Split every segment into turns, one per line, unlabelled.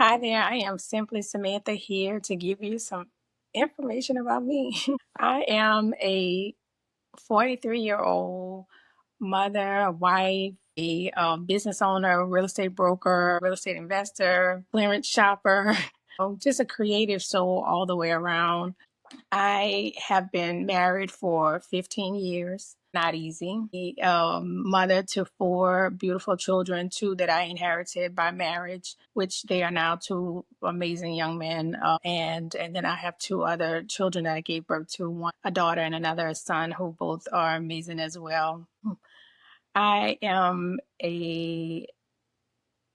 Hi there, I am simply Samantha here to give you some information about me. I am a 43-year-old mother, a wife, a business owner, real estate broker, real estate investor, clearance shopper, just a creative soul all the way around. I have been married for 15 years. Not easy. Mother to four beautiful children, two that I inherited by marriage, which they are now two amazing young men. And then I have two other children that I gave birth to, one a daughter and another son, who both are amazing as well. I am a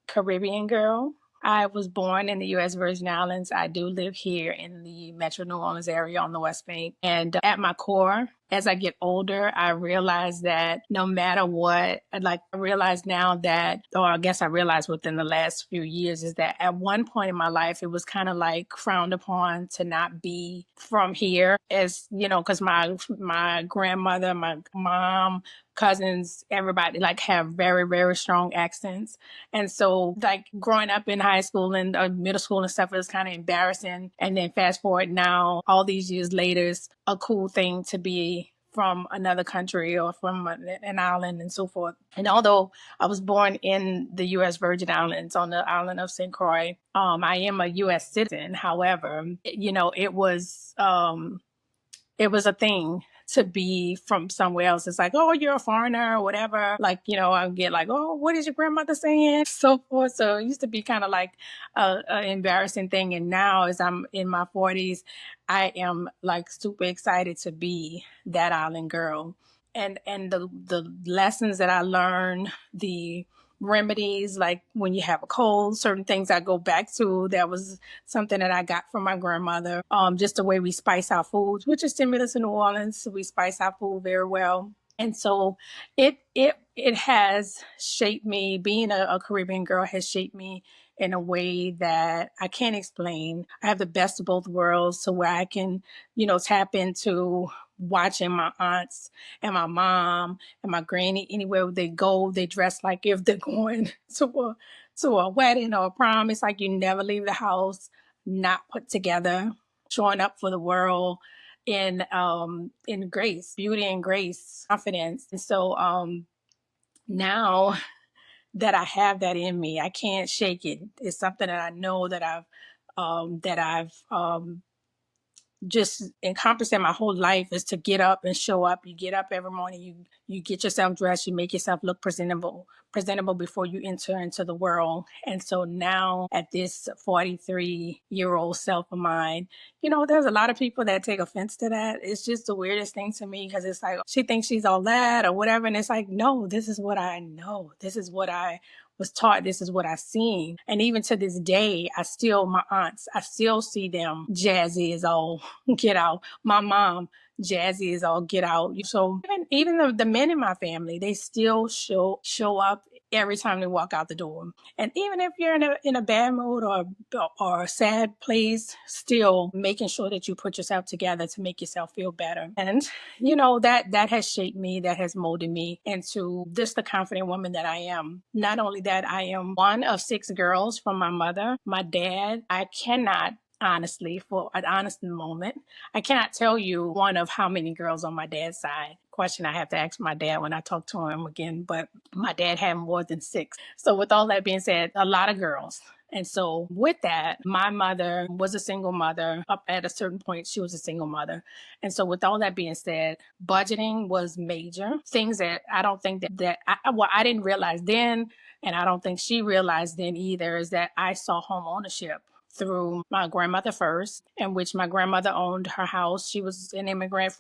Caribbean girl. I was born in the U.S. Virgin Islands. I do live here in the Metro New Orleans area on the West Bank. And at my core, as I get older, I realize that no matter what, I realize now that, or I guess I realized within the last few years, is that at one point in my life, it was kind of like frowned upon to not be from here, as you know, because my grandmother, my mom, cousins, everybody like have very, very strong accents. And so, like growing up in high school and middle school and stuff, it was kind of embarrassing. And then fast forward now, all these years later, it's a cool thing to be from another country or from an island and so forth. And although I was born in the U.S. Virgin Islands on the island of St. Croix, I am a U.S. citizen. However, it was a thing to be from somewhere else. It's like, oh, you're a foreigner or whatever. Like, I would get like, oh, what is your grandmother saying? So forth. So it used to be kind of like an embarrassing thing. And now, as I'm in my 40s, I am like super excited to be that island girl. And the lessons that I learned, the remedies, like when you have a cold, certain things I go back to, that was something that I got from my grandmother. Just the way we spice our foods, which is similar to New Orleans. So we spice our food very well. And so it has shaped me. Being a Caribbean girl has shaped me in a way that I can't explain. I have the best of both worlds, so where I can, tap into watching my aunts and my mom and my granny, anywhere they go, they dress like if they're going to a wedding or a prom. It's like you never leave the house not put together, showing up for the world in grace, beauty and grace, confidence. And so now that I have that in me, I can't shake it. It's something that I know that I've just encompassing my whole life, is to get up and show up. You get up every morning, you get yourself dressed, you make yourself look presentable before you enter into the world. And so now at this 43-year-old self of mine, there's a lot of people that take offense to that. It's just the weirdest thing to me, because it's like she thinks she's all that or whatever. And it's like, no, this is what I know. This is what I was taught. This is what I've seen. And even to this day, my aunts, I still see them jazzy as all get out. My mom, jazzy as all get out. So even the men in my family, they still show up every time they walk out the door. And even if you're in a bad mood or a sad place, still making sure that you put yourself together to make yourself feel better. And that has shaped me, that has molded me into just the confident woman that I am. Not only that, I am one of six girls from my mother. My dad, I cannot, honestly, for an honest moment, I cannot tell you one of how many girls on my dad's side. Question I have to ask my dad when I talk to him again, but my dad had more than six. So with all that being said, a lot of girls. And so with that, my mother was a single mother. Up at a certain point, she was a single mother. And so with all that being said, budgeting was major. Things that I don't think I didn't realize then, and I don't think she realized then either, is that I saw home ownership through my grandmother first, in which my grandmother owned her house. She was an immigrant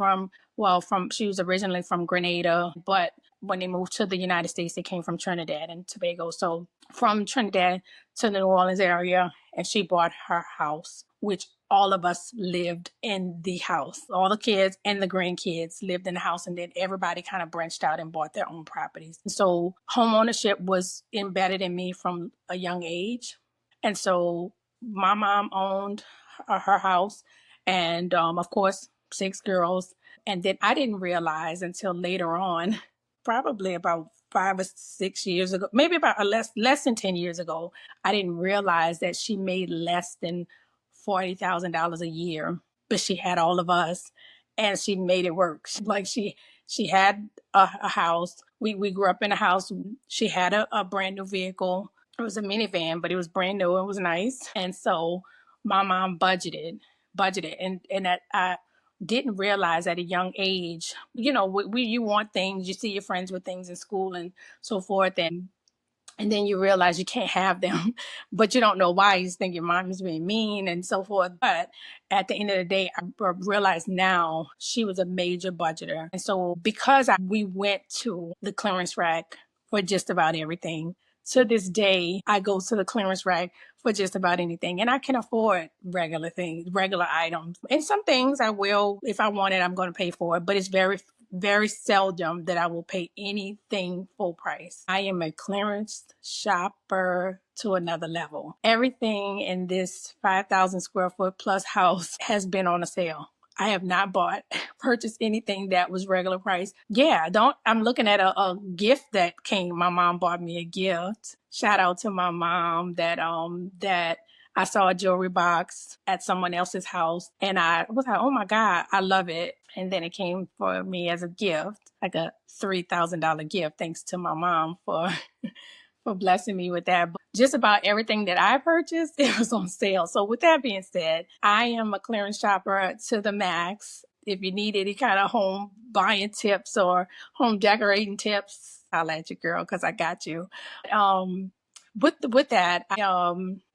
she was originally from Grenada, but when they moved to the United States, they came from Trinidad and Tobago. So from Trinidad to the New Orleans area, and she bought her house, which all of us lived in the house. All the kids and the grandkids lived in the house, and then everybody kind of branched out and bought their own properties. So home ownership was embedded in me from a young age. And so my mom owned her house, and of course, six girls. And then I didn't realize until later on probably about 5 or 6 years ago, maybe about less than 10 years ago. I didn't realize that she made less than $40,000 a year, but she had all of us, and she made it work. Like she had a house. We grew up in a house. She had a brand new vehicle. It was a minivan, but it was brand new. It was nice, and so my mom budgeted, and that I didn't realize at a young age, you want things, you see your friends with things in school and so forth, and then you realize you can't have them, but you don't know why. You just think your mom is being mean and so forth. But at the end of the day, I realize now she was a major budgeter. And so because we went to the clearance rack for just about everything, to this day, I go to the clearance rack for just about anything. And I can afford regular things, regular items. And some things I will, if I want it, I'm going to pay for it. But it's very seldom that I will pay anything full price. I am a clearance shopper to another level. Everything in this 5,000 square foot plus house has been on a sale. I have not purchased anything that was regular price. Yeah, I'm looking at a gift that came. My mom bought me a gift. Shout out to my mom that I saw a jewelry box at someone else's house, and I was like, oh my God, I love it. And then it came for me as a gift, like a $3,000 gift, thanks to my mom for blessing me with that. But just about everything that I purchased, it was on sale. So with that being said, I am a clearance shopper to the max. If you need any kind of home buying tips or home decorating tips, I'll let you, girl, because I got you. Um, with that,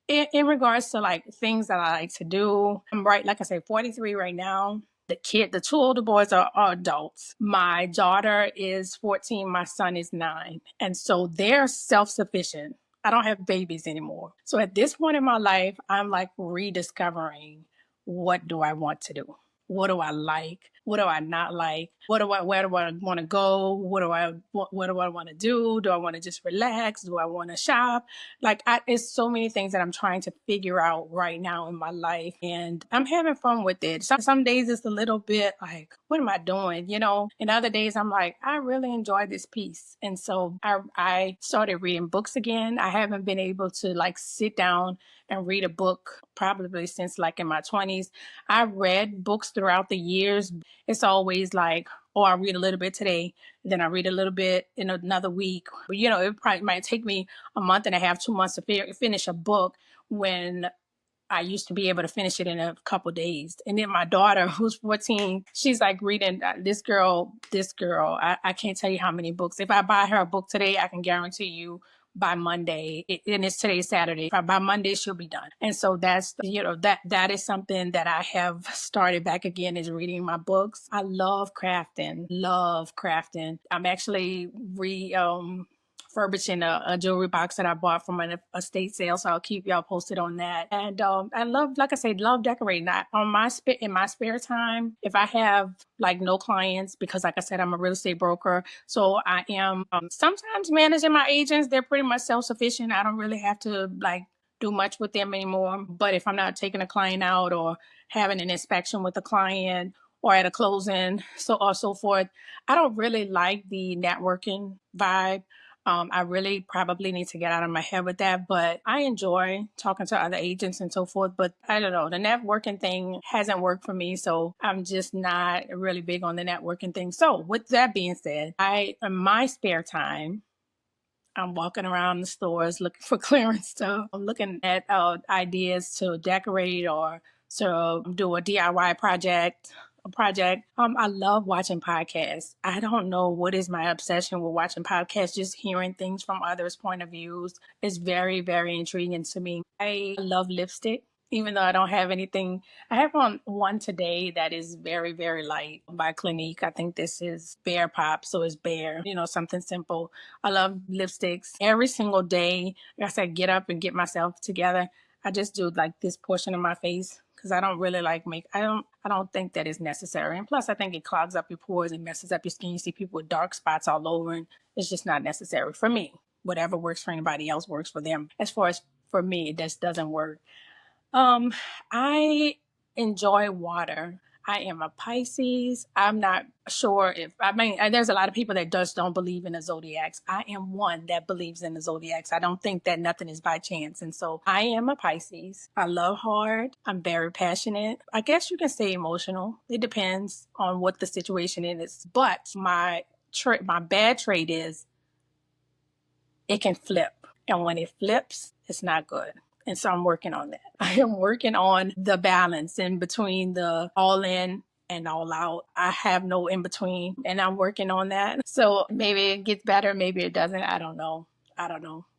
in regards to like things that I like to do, I'm right, like I say, 43 right now. The two older boys are adults. My daughter is 14, my son is 9. And so they're self-sufficient. I don't have babies anymore. So at this point in my life, I'm like rediscovering, what do I want to do? What do I like? What do I not like? Where do I want to go? What do I want to do? Do I want to just relax? Do I want to shop? Like, it's so many things that I'm trying to figure out right now in my life, and I'm having fun with it. Some days it's a little bit like, what am I doing? And other days I'm like, I really enjoy this piece. And so I started reading books again. I haven't been able to like sit down and read a book probably since like in my 20s. I read books throughout the years. It's always like, oh, I read a little bit today, then I read a little bit in another week. It probably might take me a month and a half, 2 months to finish a book, when I used to be able to finish it in a couple days. And then my daughter, who's 14, she's like reading this girl. I can't tell you how many books. If I buy her a book today, I can guarantee you by Monday, and it's today's Saturday. If by Monday, she'll be done. And so that is something that I have started back again, is reading my books. I love crafting. I'm actually refurbishing a jewelry box that I bought from an estate sale. So I'll keep y'all posted on that. And I love, like I said, love decorating. In my spare time, if I have like no clients, because like I said, I'm a real estate broker. So I am sometimes managing my agents. They're pretty much self-sufficient. I don't really have to like do much with them anymore. But if I'm not taking a client out or having an inspection with a client or at a closing, so forth, I don't really like the networking vibe. I really probably need to get out of my head with that, but I enjoy talking to other agents and so forth. But I don't know, the networking thing hasn't worked for me, so I'm just not really big on the networking thing. So with that being said, in my spare time, I'm walking around the stores looking for clearance stuff. I'm looking at ideas to decorate or to do a DIY project. I love watching podcasts. I don't know what is my obsession with watching podcasts. Just hearing things from others' point of views is very, very intriguing to me. I love lipstick. Even though I don't have anything, I have on one today that is very, very light by Clinique. I think this is Bare Pop, so it's bare, something simple. I love lipsticks. Every single day, like I said, get up and get myself together. I just do like this portion of my face because I don't really like make. I don't think that is necessary. And plus, I think it clogs up your pores and messes up your skin. You see people with dark spots all over, and it's just not necessary for me. Whatever works for anybody else works for them. As far as for me, it just doesn't work. I enjoy water. I am a Pisces. I'm not sure if, I mean, there's a lot of people that just don't believe in the zodiacs. I am one that believes in the zodiacs. I don't think that nothing is by chance. And so I am a Pisces. I love hard. I'm very passionate. I guess you can say emotional. It depends on what the situation is. But my bad trait is it can flip. And when it flips, it's not good. And so I'm working on that. I am working on the balance in between the all in and all out. I have no in between, and I'm working on that. So maybe it gets better, maybe it doesn't. I don't know.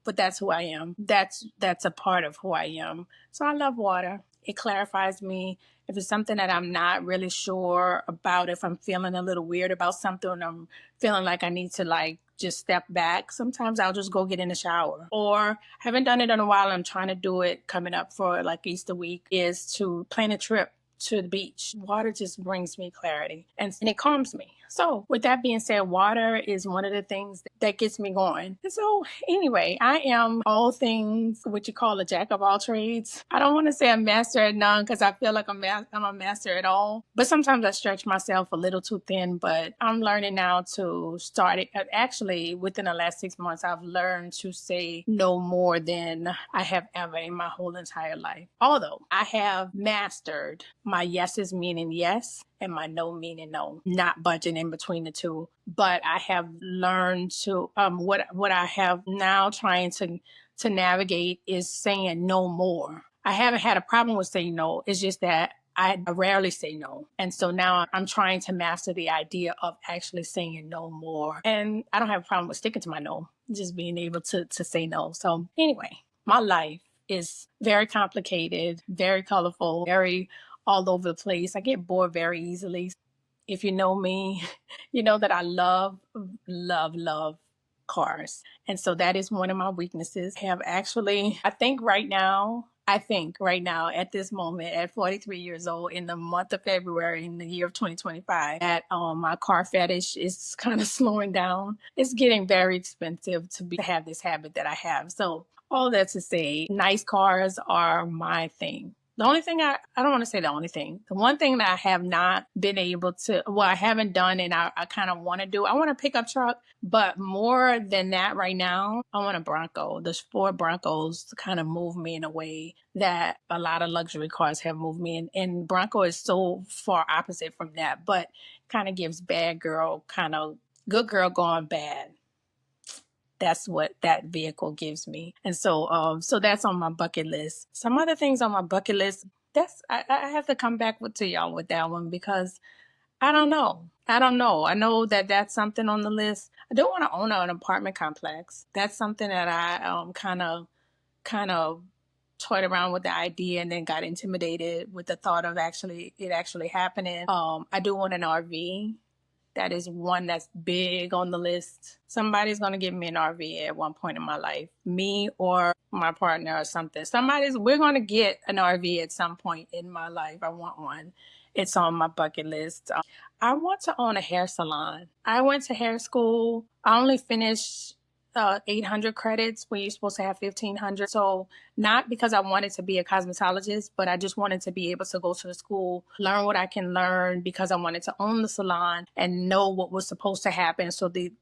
But that's who I am. That's a part of who I am. So I love water. It clarifies me. If it's something that I'm not really sure about, if I'm feeling a little weird about something, I'm feeling like I need to like just step back, sometimes I'll just go get in the shower. Or haven't done it in a while, I'm trying to do it coming up for like Easter week, is to plan a trip to the beach. Water just brings me clarity and it calms me. So with that being said, water is one of the things that gets me going. And so anyway, I am all things what you call a jack of all trades. I don't want to say a master at none because I feel like I'm a master at all. But sometimes I stretch myself a little too thin. But I'm learning now to start it. Actually, within the last 6 months, I've learned to say no more than I have ever in my whole entire life. Although I have mastered my yeses meaning yes and my no meaning no, not budging in between the two. But I have learned to what I have now trying to navigate is saying no more. I haven't had a problem with saying no. It's just that I rarely say no. And so now I'm trying to master the idea of actually saying no more. And I don't have a problem with sticking to my no, just being able to say no. So anyway, my life is very complicated, very colorful, very all over the place. I get bored very easily. If you know me, you know that I love cars. And so that is one of my weaknesses. Have actually, I think right now at this moment at 43 years old in the month of February in the year of 2025 that my car fetish is kind of slowing down. It's getting very expensive to have this habit that I have. So all that to say, nice cars are my thing. The only thing I don't want to say the only thing. The one thing that I have not been able to, I haven't done and I kind of want to do, I want a pickup truck, but more than that right now, I want a Bronco. Those Ford Broncos kind of move me in a way that a lot of luxury cars have moved me in. And Bronco is so far opposite from that, but kind of gives bad girl, kind of good girl going bad. That's what that vehicle gives me. And so that's on my bucket list. Some other things on my bucket list, I have to come back to y'all with that one because I don't know. I know that that's something on the list. I do want to own an apartment complex. That's something that I kind of toyed around with the idea and then got intimidated with the thought of it actually happening. I do want an RV. That is one that's big on the list. Somebody's going to give me an RV at one point in my life. Me or my partner or something. We're going to get an RV at some point in my life. I want one. It's on my bucket list. I want to own a hair salon. I went to hair school. I only finished 800 credits when you're supposed to have 1,500. So not because I wanted to be a cosmetologist, but I just wanted to be able to go to the school, learn what I can learn because I wanted to own the salon and know what was supposed to happen. So the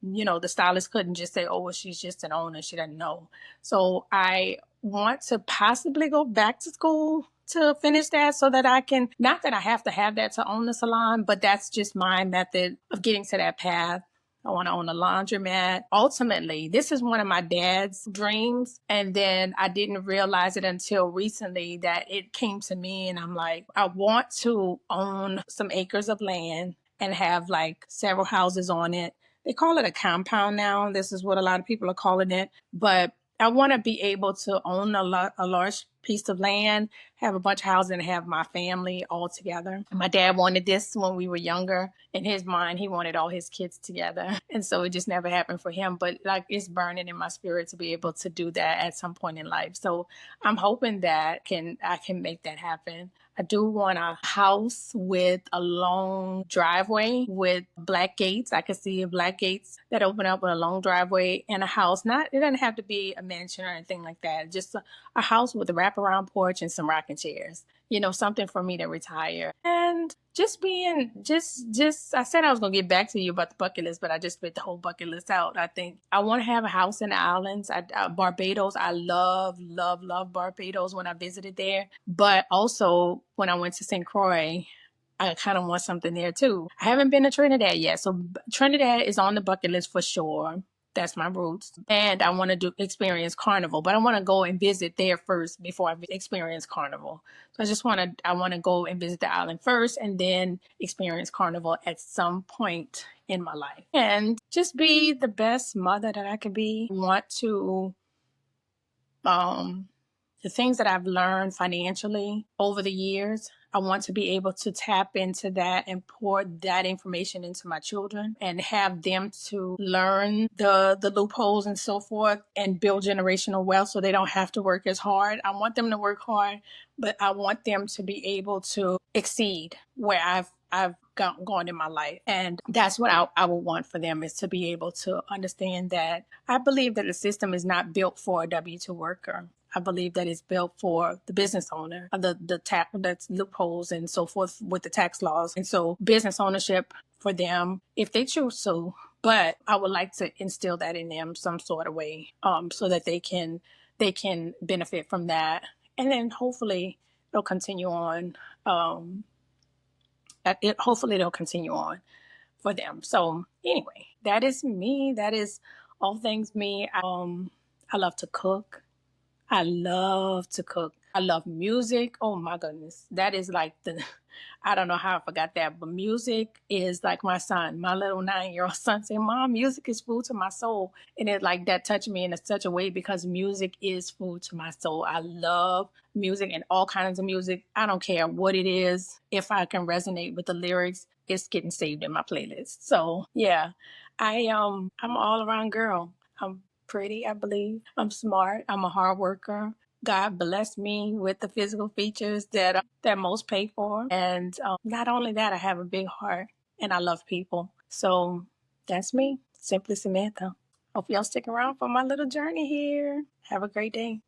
stylist couldn't just say, oh, well, she's just an owner. She doesn't know. So I want to possibly go back to school to finish that so that I can, not that I have to have that to own the salon, but that's just my method of getting to that path. I want to own a laundromat. Ultimately, this is one of my dad's dreams. And then I didn't realize it until recently that it came to me and I'm like, I want to own some acres of land and have like several houses on it. They call it a compound now. This is what a lot of people are calling it. But I want to be able to own a large piece of land, have a bunch of houses, and have my family all together. My dad wanted this when we were younger. In his mind, he wanted all his kids together. And so it just never happened for him. But like it's burning in my spirit to be able to do that at some point in life. So I'm hoping that I can make that happen. I do want a house with a long driveway with black gates. I could see black gates that open up with a long driveway and a house. It doesn't have to be a mansion or anything like that. Just a house with a wraparound porch and some rocking chairs. Something for me to retire. And just being, I said I was going to get back to you about the bucket list, but I just spit the whole bucket list out. I think I want to have a house in the islands. Barbados, I love, love, love Barbados when I visited there. But also when I went to St. Croix, I kind of want something there too. I haven't been to Trinidad yet. So Trinidad is on the bucket list for sure. That's my roots. And I want to experience Carnival, but I want to go and visit there first before I experience Carnival. So I want to go and visit the island first and then experience Carnival at some point in my life. And just be the best mother that I can be. I want to, the things that I've learned financially over the years, I want to be able to tap into that and pour that information into my children and have them to learn the loopholes and so forth and build generational wealth so they don't have to work as hard. I want them to work hard, but I want them to be able to exceed where I've gone in my life. And that's what I would want for them, is to be able to understand that I believe that the system is not built for a W-2 worker. I believe that it's built for the business owner, that's loopholes and so forth with the tax laws. And so business ownership for them, if they choose to, but I would like to instill that in them some sort of way, so that they can benefit from that. And then hopefully it'll continue on. Hopefully it'll continue on for them. So anyway, that is me. That is all things me. I love to cook. I love to cook. I love music. Oh my goodness. That is like I don't know how I forgot that, but music is like my son. My little 9-year-old son said, Mom, music is food to my soul. And it like that touched me in such a way because music is food to my soul. I love music and all kinds of music. I don't care what it is. If I can resonate with the lyrics, it's getting saved in my playlist. So yeah, I'm an all around girl. I'm pretty, I believe. I'm smart. I'm a hard worker. God blessed me with the physical features that most pay for. And not only that, I have a big heart and I love people. So that's me, Simply Samantha. Hope y'all stick around for my little journey here. Have a great day.